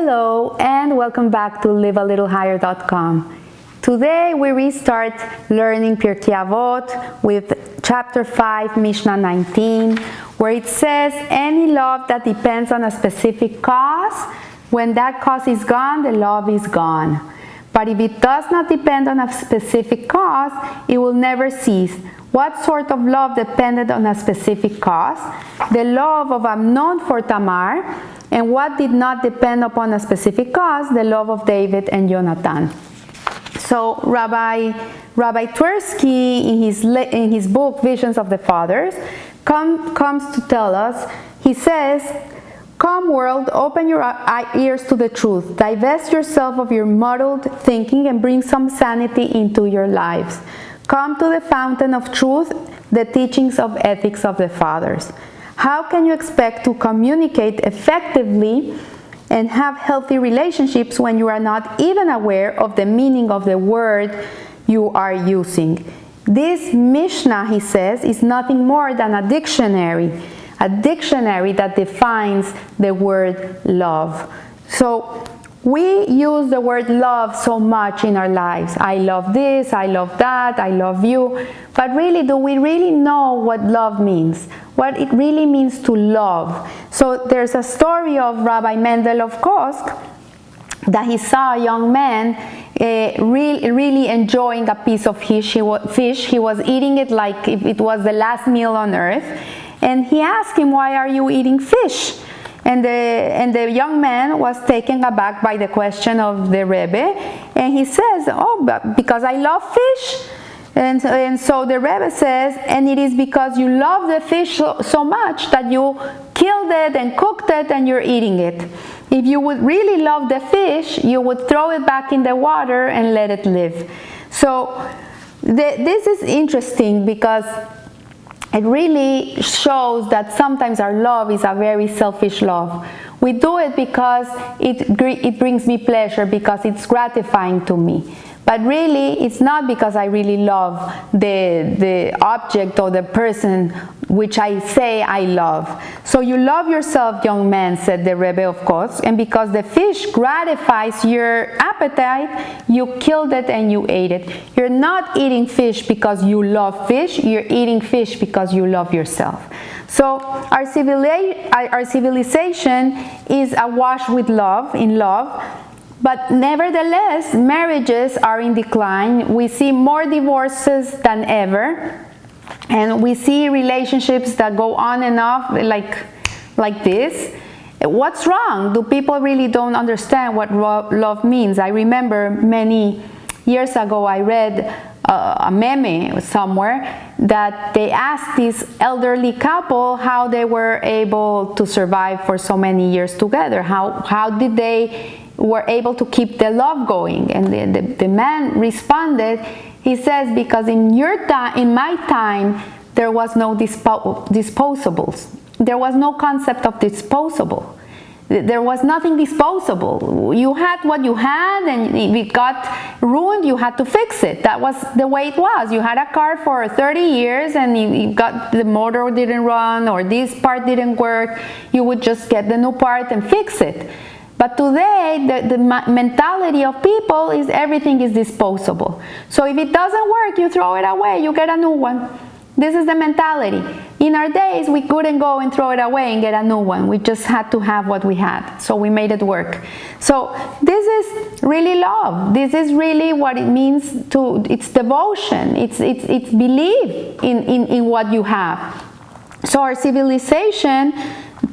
Hello and welcome back to livealittlehigher.com. Today we restart learning Pirkei Avot with chapter 5, Mishna 19, where it says, any love that depends on a specific cause, when that cause is gone, the love is gone. But if it does not depend on a specific cause, it will never cease. What sort of love depended on a specific cause? The love of Amnon for Tamar. And what did not depend upon a specific cause? The love of David and Jonathan. So Rabbi Twersky, in his book Visions of the Fathers, comes to tell us, he says, "Come world, open your ears to the truth. Divest yourself of your muddled thinking and bring some sanity into your lives. Come to the fountain of truth, the teachings of ethics of the fathers. How can you expect to communicate effectively and have healthy relationships when you are not even aware of the meaning of the word you are using?" This Mishna, he says, is nothing more than a dictionary that defines the word love. So we use the word love so much in our lives. I love this, I love that, I love you. But really, do we really know what love means? What it really means to love? So there's a story of Rabbi Mendel of Kosk that he saw a young man really enjoying a piece of fish. He was eating it like if it was the last meal on earth. And he asked him, "Why are you eating fish?" And the young man was taken aback by the question of the Rebbe, and he says, "Oh, because I love fish." And so the Rebbe says, "And it is because you love the fish so much that you killed it and cooked it and you're eating it. If you would really love the fish, you would throw it back in the water and let it live." So this is interesting because it really shows that sometimes our love is a very selfish love. We do it because it brings me pleasure, because it's gratifying to me. But really, it's not because I really love the object or the person which I say I love. So you love yourself, young man, said the Rebbe of Kosk, and because the fish gratifies your appetite, you killed it and you ate it. You're not eating fish because you love fish, you're eating fish because you love yourself. So our civilization is awash with love, in love. But nevertheless, marriages are in decline. We see more divorces than ever. And we see relationships that go on and off like this. What's wrong? Do people really don't understand what love means? I remember many years ago I read a meme somewhere that they asked this elderly couple how they were able to survive for so many years together. How did they were able to keep the love going? And the man responded, he says, "Because in my time, there was no disposables. There was no concept of disposable. There was nothing disposable. You had what you had, and if it got ruined, you had to fix it. That was the way it was. You had a car for 30 years, and the motor didn't run, or this part didn't work. You would just get the new part and fix it. But today, the mentality of people is everything is disposable. So if it doesn't work, you throw it away, you get a new one. This is the mentality. In our days, we couldn't go and throw it away and get a new one. We just had to have what we had. So we made it work. So this is really love. This is really what it means it's devotion. It's belief in what you have. So our civilization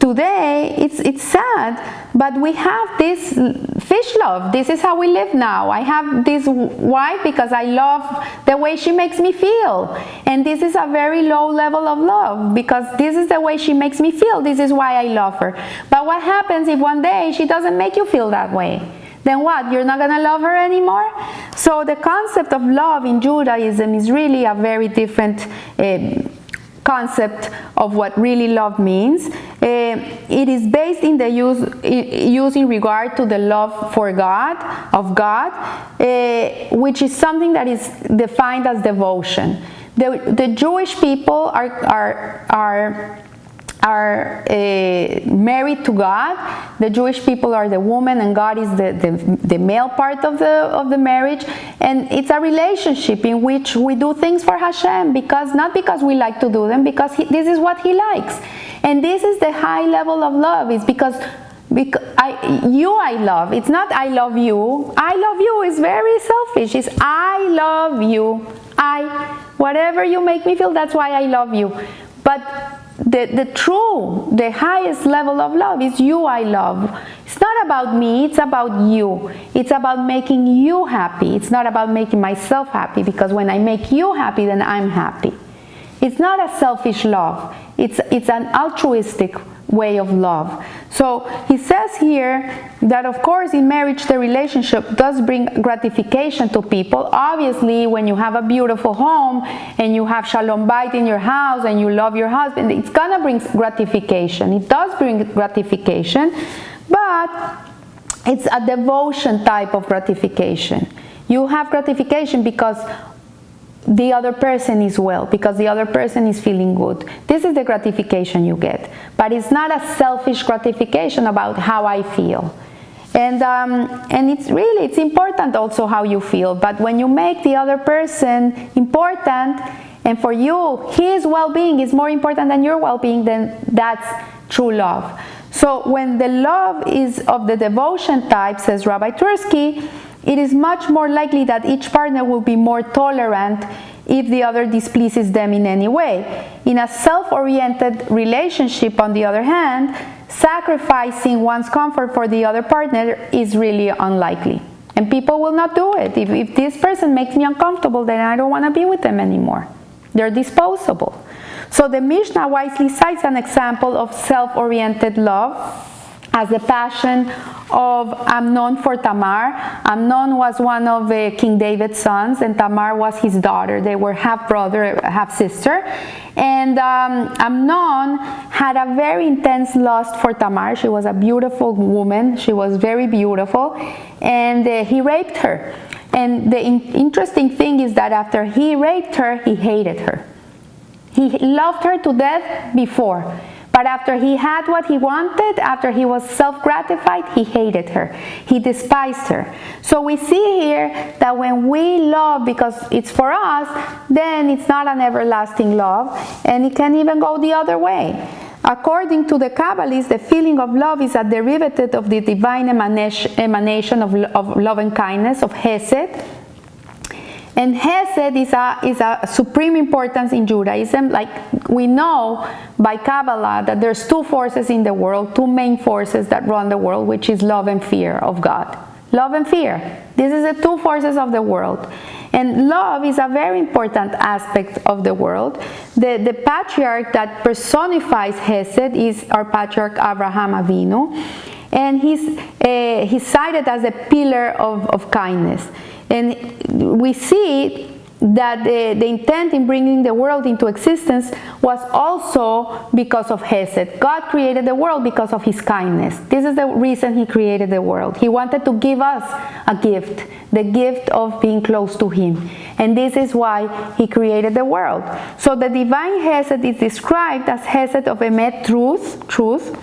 today, it's sad, but we have this fish love. This is how we live now. I have this wife because I love the way she makes me feel. And this is a very low level of love because this is the way she makes me feel. This is why I love her. But what happens if one day she doesn't make you feel that way? Then what? You're not going to love her anymore? So the concept of love in Judaism is really a very different concept of what really love means. It is based in the use in regard to the love for God, of God, which is something that is defined as devotion. The Jewish people are married to God. The Jewish people are the woman, and God is the male part of the marriage. And it's a relationship in which we do things for Hashem, not because we like to do them, because this is what He likes. And this is the high level of love. It's because I love. It's not I love you. I love you is very selfish. It's I love you. Whatever you make me feel, that's why I love you. But the highest level of love is you I love. It's not about me, it's about you. It's about making you happy. It's not about making myself happy, because when I make you happy, then I'm happy. It's not a selfish love. It's an altruistic way of love. So he says here that, of course, in marriage the relationship does bring gratification to people. Obviously, when you have a beautiful home and you have shalom bayit in your house and you love your husband, it's gonna bring gratification. It does bring gratification, but it's a devotion type of gratification. You have gratification because the other person is well, because the other person is feeling good. This is the gratification you get. But it's not a selfish gratification about how I feel. And it's important also how you feel. But when you make the other person important, and for you, his well-being is more important than your well-being, then that's true love. So when the love is of the devotion type, says Rabbi Tursky, it is much more likely that each partner will be more tolerant if the other displeases them in any way. In a self-oriented relationship, on the other hand, sacrificing one's comfort for the other partner is really unlikely. And people will not do it. If this person makes me uncomfortable, then I don't want to be with them anymore. They're disposable. So the Mishnah wisely cites an example of self-oriented love as the passion of Amnon for Tamar. Amnon was one of King David's sons, and Tamar was his daughter. They were half-brother, half-sister. And Amnon had a very intense lust for Tamar. She was a beautiful woman. She was very beautiful. And he raped her. And the interesting thing is that after he raped her, he hated her. He loved her to death before. But after he had what he wanted, after he was self-gratified, he hated her. He despised her. So we see here that when we love because it's for us, then it's not an everlasting love, and it can even go the other way. According to the Kabbalists, the feeling of love is a derivative of the divine emanation of love and kindness, of Hesed. And Hesed is a supreme importance in Judaism. Like we know by Kabbalah that there's two forces in the world, two main forces that run the world, which is love and fear of God. Love and fear. This is the two forces of the world. And love is a very important aspect of the world. The patriarch that personifies Hesed is our patriarch Abraham Avinu. And he's cited as a pillar of kindness. And we see that the intent in bringing the world into existence was also because of Hesed. God created the world because of His kindness. This is the reason He created the world. He wanted to give us a gift, the gift of being close to Him. And this is why He created the world. So the divine Hesed is described as Hesed of Emet, truth.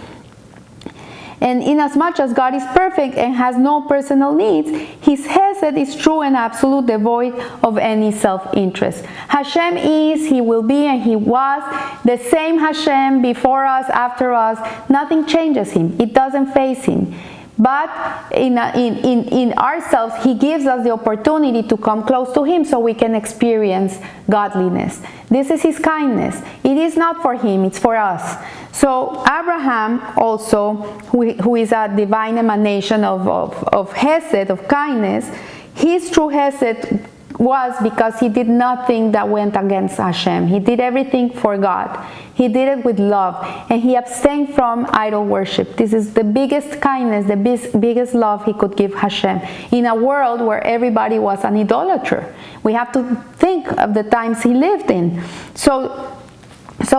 And inasmuch as God is perfect and has no personal needs, His Hesed is true and absolute, devoid of any self-interest. Hashem is, He will be, and He was the same Hashem before us, after us. Nothing changes Him. It doesn't phase Him. But in ourselves, He gives us the opportunity to come close to Him so we can experience godliness. This is His kindness. It is not for Him, it's for us. So Abraham also, who is a divine emanation of Hesed, of kindness, his true Hesed was because he did nothing that went against Hashem. He did everything for God. He did it with love, and he abstained from idol worship. This is the biggest kindness, the biggest love he could give Hashem in a world where everybody was an idolater. We have to think of the times he lived in. So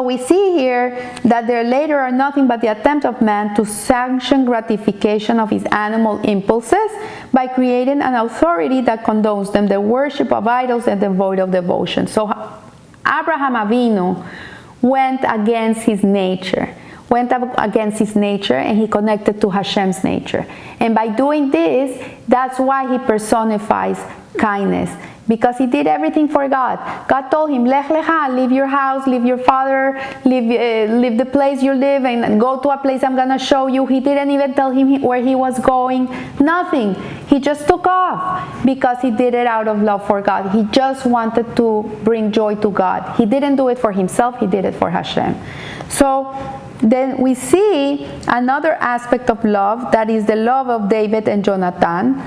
we see here that there later are nothing but the attempt of man to sanction gratification of his animal impulses by creating an authority that condones them, the worship of idols and devoid of devotion. So Abraham Avinu went against his nature. went up against his nature and he connected to Hashem's nature. And by doing this, that's why he personifies kindness, because he did everything for God. God told him, Lech lecha, leave your house, leave your father, leave the place you live, and go to a place I'm going to show you. He didn't even tell him where he was going, nothing. He just took off because he did it out of love for God. He just wanted to bring joy to God. He didn't do it for himself, he did it for Hashem. So then we see another aspect of love, that is the love of David and Jonathan.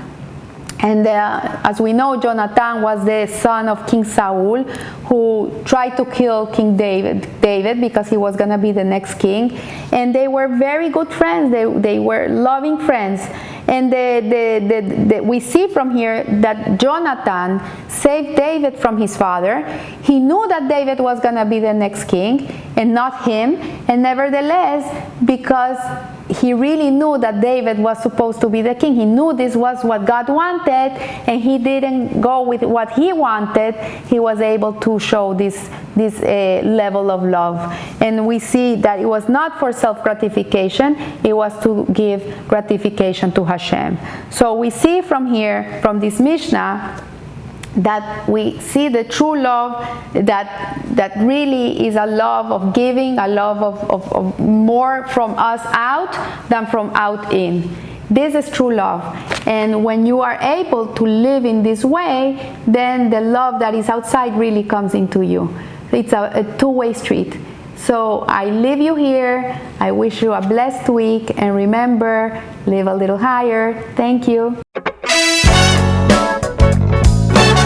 And as we know, Jonathan was the son of King Saul, who tried to kill King David because he was going to be the next king. And they were very good friends. They were loving friends. And we see from here that Jonathan saved David from his father. He knew that David was going to be the next king and not him. And nevertheless, because he really knew that David was supposed to be the king, he knew this was what God wanted, and he didn't go with what he wanted, he was able to show this level of love. And we see that it was not for self-gratification, it was to give gratification to Hashem. So we see from here, from this Mishnah, that we see the true love that really is a love of giving, a love of more from us out than from out in. This is true love. And when you are able to live in this way, then the love that is outside really comes into you. It's a two-way street. So I leave you here. I wish you a blessed week, and remember, live a little higher. Thank you.